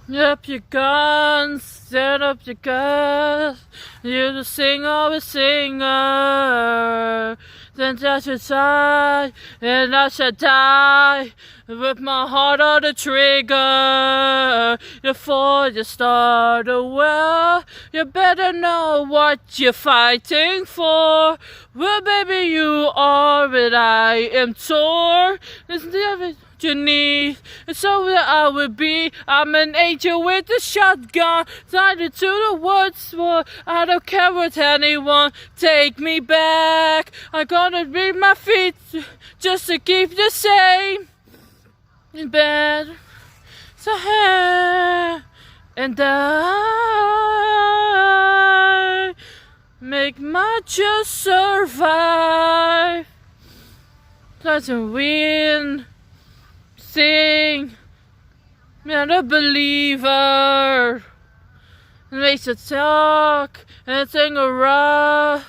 Up your guns, set up your guns. You're the singer of a singer. Then I should die, and I should die with my heart on the trigger. Before you start a war, you better know what you're fighting for. Well, baby, you are, but I am torn. There's nothing you need, and so that I would be. I'm an angel with a shotgun, tied to the woods. Well, I don't care what anyone. Take me back. I'm gonna beat my feet just to keep the same in bed. So and I make my just survive. Doesn't win. Sing, I'm a believer. Makes to talk and sing around.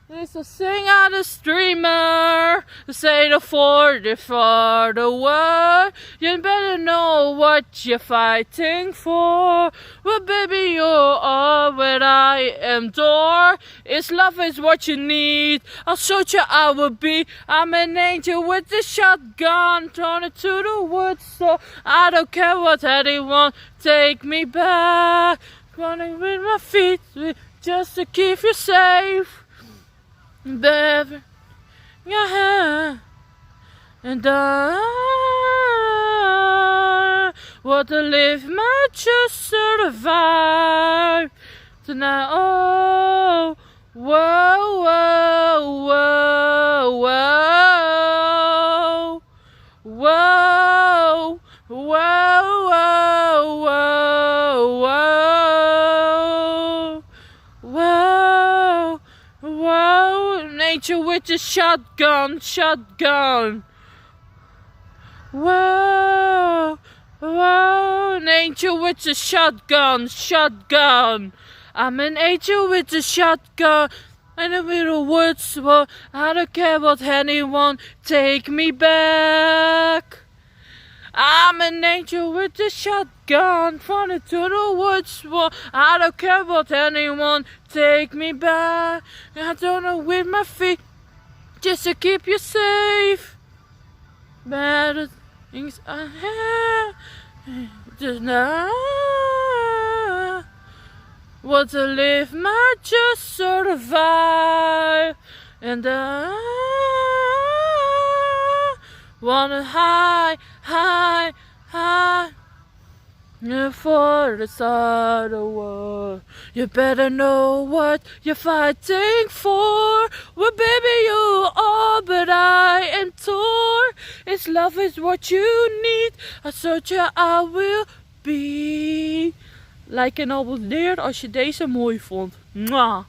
Makes to sing out a streamer. Say the 40 for the word. You better know what you're fighting for. Well, baby, you're all what I am door. It's love is what you need. I'll show you I will be. I'm an angel with a shotgun, turn it to the woods. So I don't care what anyone. Take me back. Running with my feet just to keep you safe. Baby, yeah, and I want to live my just survive tonight. Oh, whoa, whoa, whoa, whoa, whoa, whoa, whoa, whoa, whoa. Nature with a shotgun. Whoa, whoa, nature with a shotgun. I'm an angel with a shotgun. And in the woods, well, I don't care what anyone. Take me back. I'm an angel with a shotgun, running to the woods. Well, I don't care what anyone. Take me back. I don't know with my feet, just to keep you safe. Better things I have, just now. Want to live my just survive, and I wanna high for the start of the war. You better know what you're fighting for. Well, baby, you are, but I am torn. It's love is what you need. A soldier I will be. Like en abonneer als je deze mooi vond. Mwah.